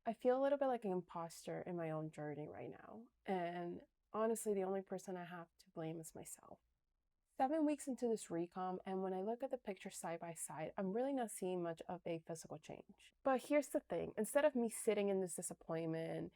I feel a little bit like an imposter in my own journey right now. And honestly, the only person I have to blame is myself. 7 weeks into this recom, and when I look at the picture side by side, I'm really not seeing much of a physical change. But here's the thing, instead of me sitting in this disappointment,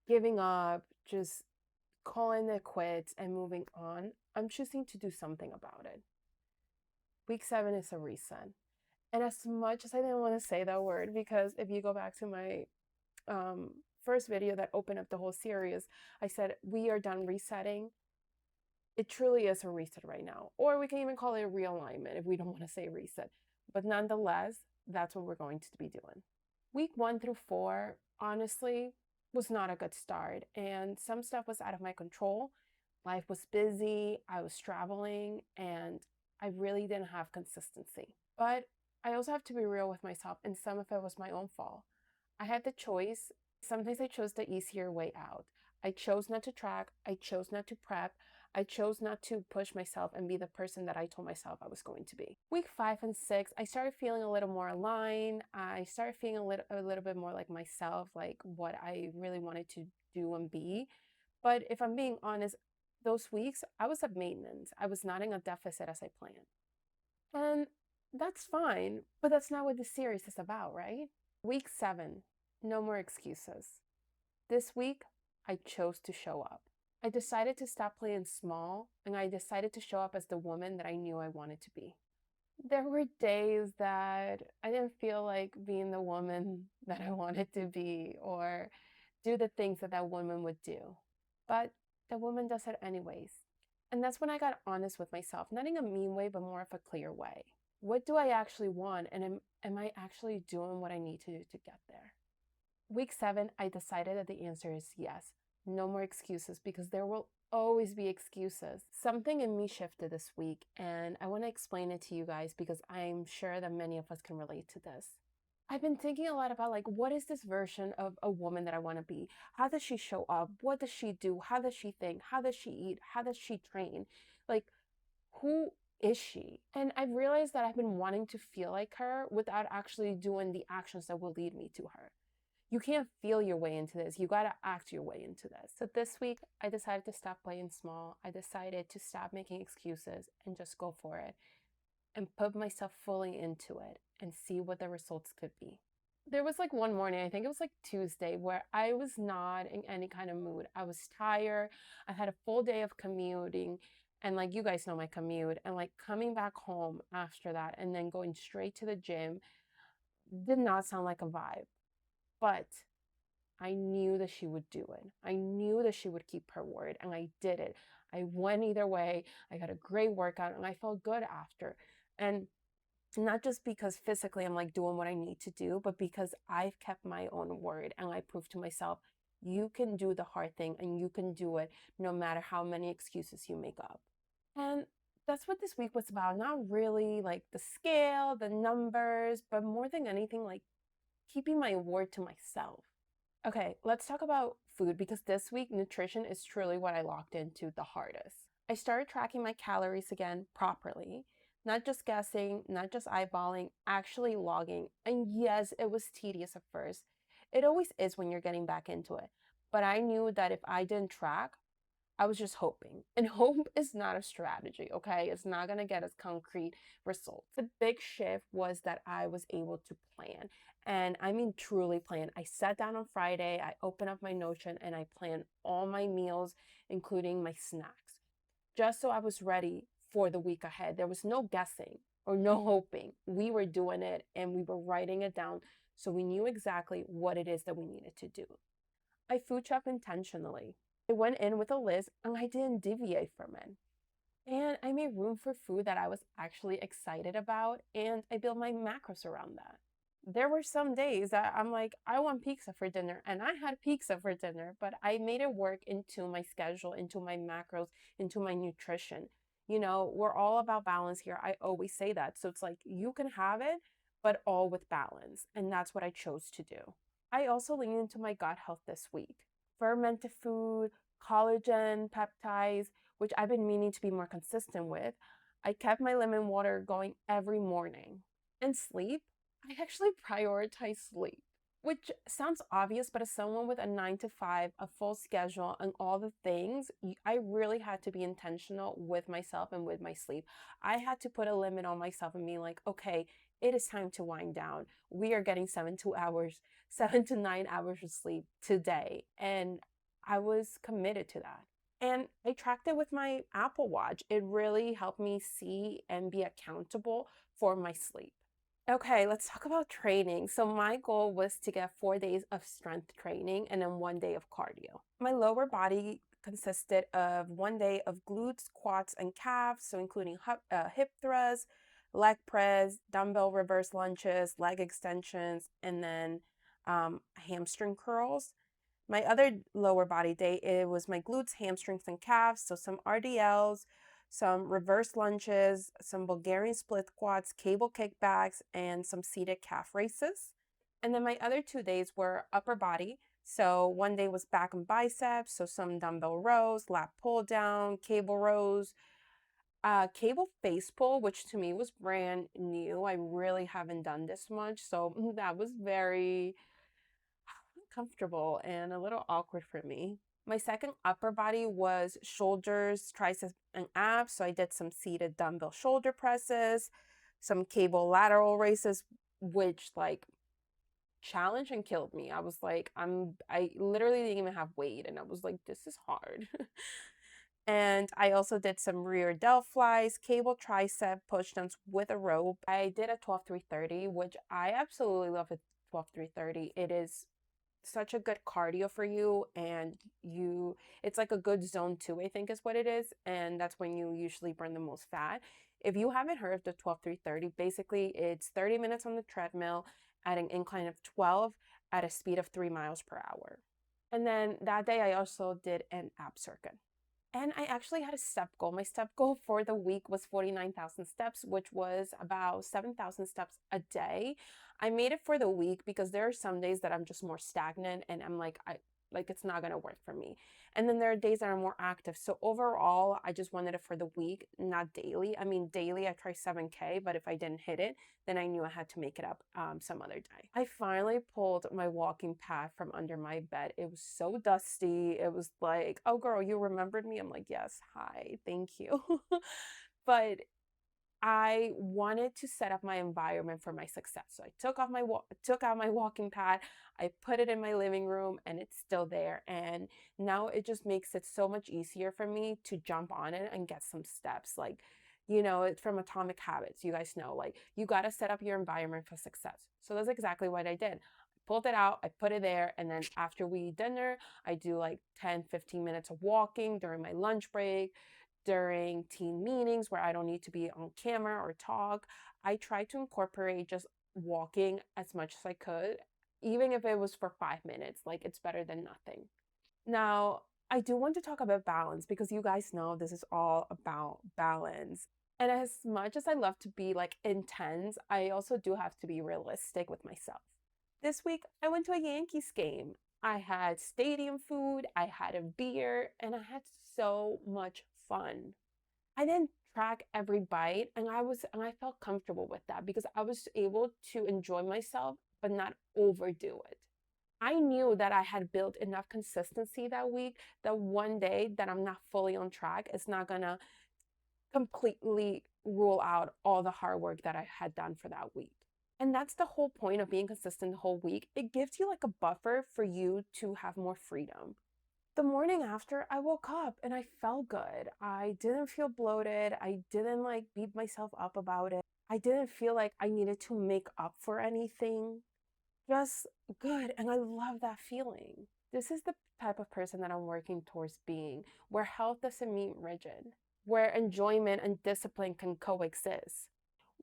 giving up, just calling it quits and moving on, I'm choosing to do something about it. Week 7 is a reset. And as much as I didn't want to say that word, because if you go back to my first video that opened up the whole series, I said, we are done resetting. It truly is a reset right now. Or we can even call it a realignment if we don't want to say reset. But nonetheless, that's what we're going to be doing. Week 1 through 4, honestly, was not a good start. And some stuff was out of my control. Life was busy, I was traveling, and I really didn't have consistency. But I also have to be real with myself, and some of it was my own fault. I had the choice. Sometimes I chose the easier way out. I chose not to track. I chose not to prep. I chose not to push myself and be the person that I told myself I was going to be. Week 5 and 6, I started feeling a little more aligned. I started feeling a little bit more like myself, like what I really wanted to do and be. But if I'm being honest, those weeks, I was at maintenance. I was not in a deficit as I planned. And that's fine, but that's not what the series is about, right? Week 7, no more excuses. This week, I chose to show up. I decided to stop playing small, and I decided to show up as the woman that I knew I wanted to be. There were days that I didn't feel like being the woman that I wanted to be or do the things that that woman would do. But the woman does it anyways. And that's when I got honest with myself, not in a mean way, but more of a clear way. What do I actually want? And am I actually doing what I need to do to get there? Week 7, I decided that the answer is yes. No more excuses, because there will always be excuses. Something in me shifted this week, and I want to explain it to you guys because I'm sure that many of us can relate to this. I've been thinking a lot about, like, what is this version of a woman that I want to be? How does she show up? What does she do? How does she think? How does she eat? How does she train? Like, who is she? And I've realized that I've been wanting to feel like her without actually doing the actions that will lead me to her. You can't feel your way into this. You got to act your way into this. So this week, I decided to stop playing small. I decided to stop making excuses and just go for it and put myself fully into it and see what the results could be. There was like one morning, I think it was like Tuesday, where I was not in any kind of mood. I was tired. I had a full day of commuting. And like you guys know my commute, and like coming back home after that and then going straight to the gym did not sound like a vibe. But I knew that she would do it. I knew that she would keep her word, and I did it. I went either way. I got a great workout, and I felt good after. And not just because physically I'm like doing what I need to do, but because I've kept my own word and I proved to myself, you can do the hard thing and you can do it no matter how many excuses you make up. And that's what this week was about. Not really like the scale, the numbers, but more than anything, like keeping my word to myself. Okay, let's talk about food, because this week nutrition is truly what I locked into the hardest. I started tracking my calories again properly, not just guessing, not just eyeballing, actually logging. And yes, it was tedious at first. It always is when you're getting back into it. But I knew that if I didn't track, I was just hoping. And hope is not a strategy, okay? It's not going to get us concrete results. The big shift was that I was able to plan. And I mean, truly plan. I sat down on Friday, I opened up my Notion, and I planned all my meals, including my snacks, just so I was ready for the week ahead. There was no guessing or no hoping. We were doing it and we were writing it down so we knew exactly what it is that we needed to do. I food shop intentionally. I went in with a list and I didn't deviate from it. And I made room for food that I was actually excited about, and I built my macros around that. There were some days that I'm like, I want pizza for dinner, and I had pizza for dinner, but I made it work into my schedule, into my macros, into my nutrition. You know, we're all about balance here. I always say that. So it's like you can have it, but all with balance. And that's what I chose to do. I also leaned into my gut health this week. Fermented food, collagen, peptides, which I've been meaning to be more consistent with. I kept my lemon water going every morning. And sleep, I actually prioritize sleep, Which sounds obvious, but as someone with a 9 to 5, a full schedule, and all the things, I really had to be intentional with myself and with my sleep. I had to put a limit on myself and be like, okay, it is time to wind down. We are getting 7 to 2 hours, 7 to 9 hours of sleep today. And I was committed to that. And I tracked it with my Apple Watch. It really helped me see and be accountable for my sleep. Okay, let's talk about training. So my goal was to get 4 days of strength training and then 1 day of cardio. My lower body consisted of 1 day of glutes, quads, and calves, so including hip thrusts, leg press, dumbbell reverse lunges, leg extensions, and then hamstring curls. My other lower body day, it was my glutes, hamstrings, and calves. So some RDLs, some reverse lunges, some Bulgarian split squats, cable kickbacks, and some seated calf raises. And then my other 2 days were upper body. So 1 day was back and biceps, so some dumbbell rows, lat pull down, cable rows, cable face pull, which to me was brand new. I really haven't done this much, so that was very comfortable and a little awkward for me. My second upper body was shoulders, triceps, and abs. So I did some seated dumbbell shoulder presses, some cable lateral raises, which like challenged and killed me. I was like, I literally didn't even have weight, and I was like, this is hard. And I also did some rear delt flies, cable tricep push downs with a rope. I did a 12-3-30, which I absolutely love a 12-3-30. It is such a good cardio for you, and it's like a good zone 2, I think is what it is, and that's when you usually burn the most fat. If you haven't heard of the 12-3-30, basically it's 30 minutes on the treadmill at an incline of 12 at a speed of 3 miles per hour. And then that day I also did an ab circuit. And I actually had a step goal. My step goal for the week was 49,000 steps, which was about 7,000 steps a day. I made it for the week because there are some days that I'm just more stagnant and I'm like, it's not going to work for me. And then there are days that are more active. So overall, I just wanted it for the week, not daily. I mean, daily I try 7K, but if I didn't hit it, then I knew I had to make it up some other day. I finally pulled my walking pad from under my bed. It was so dusty. It was like, oh girl, you remembered me? I'm like, yes, hi, thank you. But I wanted to set up my environment for my success. So I took out my walking pad, I put it in my living room, and it's still there. And now it just makes it so much easier for me to jump on it and get some steps. Like, it's from Atomic Habits. You guys know, like, you got to set up your environment for success. So that's exactly what I did. I pulled it out, I put it there, and then after we eat dinner, I do like 10-15 minutes of walking during my lunch break, during team meetings where I don't need to be on camera or talk. I try to incorporate just walking as much as I could, even if it was for 5 minutes. Like, it's better than nothing. Now, I do want to talk about balance because you guys know this is all about balance. And as much as I love to be like intense, I also do have to be realistic with myself. This week, I went to a Yankees game. I had stadium food, I had a beer, and I had so much fun. I didn't track every bite, and I felt comfortable with that because I was able to enjoy myself but not overdo it. I knew that I had built enough consistency that week that one day that I'm not fully on track, it's not gonna completely rule out all the hard work that I had done for that week. And that's the whole point of being consistent the whole week. It gives you like a buffer for you to have more freedom. The morning after, I woke up and I felt good. I didn't feel bloated. I didn't like beat myself up about it. I didn't feel like I needed to make up for anything. Just good. And I love that feeling. This is the type of person that I'm working towards being, where health doesn't mean rigid, where enjoyment and discipline can coexist.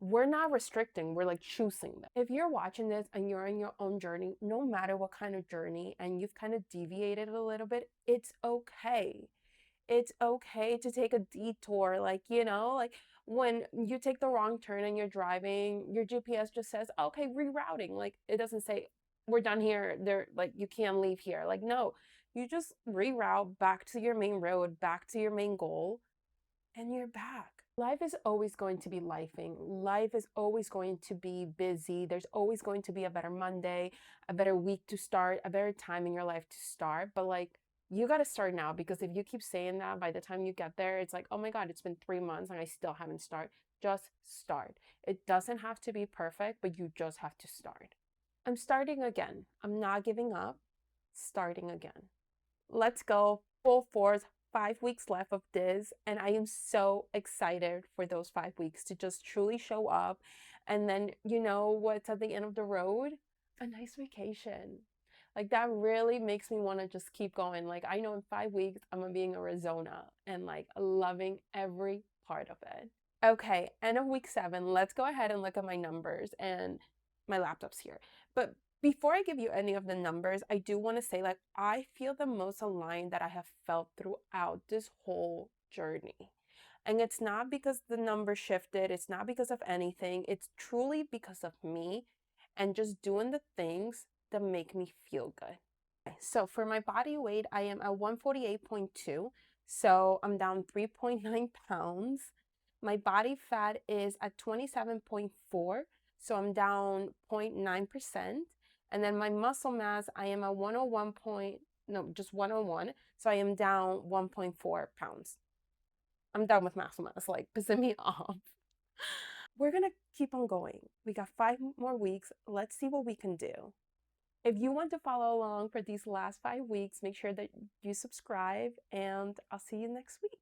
We're not restricting, we're like choosing them. If you're watching this and you're on your own journey, no matter what kind of journey, and you've kind of deviated a little bit, it's okay. It's okay to take a detour. Like when you take the wrong turn and you're driving, your GPS just says, okay, rerouting. Like, it doesn't say, we're done here. There, like, you can't leave here. Like, no, you just reroute back to your main road, back to your main goal, and you're back. Life is always going to be lifing. Life is always going to be busy. There's always going to be a better Monday, a better week to start, a better time in your life to start. But like, you got to start now, because if you keep saying that, by the time you get there, it's like, oh my God, it's been 3 months and I still haven't started. Just start. It doesn't have to be perfect, but you just have to start. I'm starting again. I'm not giving up. Starting again. Let's go. Full force. 5 weeks left of this. And I am so excited for those 5 weeks to just truly show up. And then, you know what's at the end of the road? A nice vacation. Like, that really makes me want to just keep going. Like, I know in 5 weeks, I'm going to be in Arizona and like loving every part of it. Okay, end of week 7, let's go ahead and look at my numbers, and my laptop's here. But before I give you any of the numbers, I do want to say, like, I feel the most aligned that I have felt throughout this whole journey. And it's not because the number shifted, it's not because of anything, it's truly because of me and just doing the things that make me feel good. So for my body weight, I am at 148.2. So I'm down 3.9 pounds. My body fat is at 27.4. So I'm down 0.9%. And then my muscle mass, I am at 101 point, no, just 101. So I am down 1.4 pounds. I'm done with muscle mass, like pissing me off. We're gonna keep on going. We got 5 more weeks. Let's see what we can do. If you want to follow along for these last 5 weeks, make sure that you subscribe, and I'll see you next week.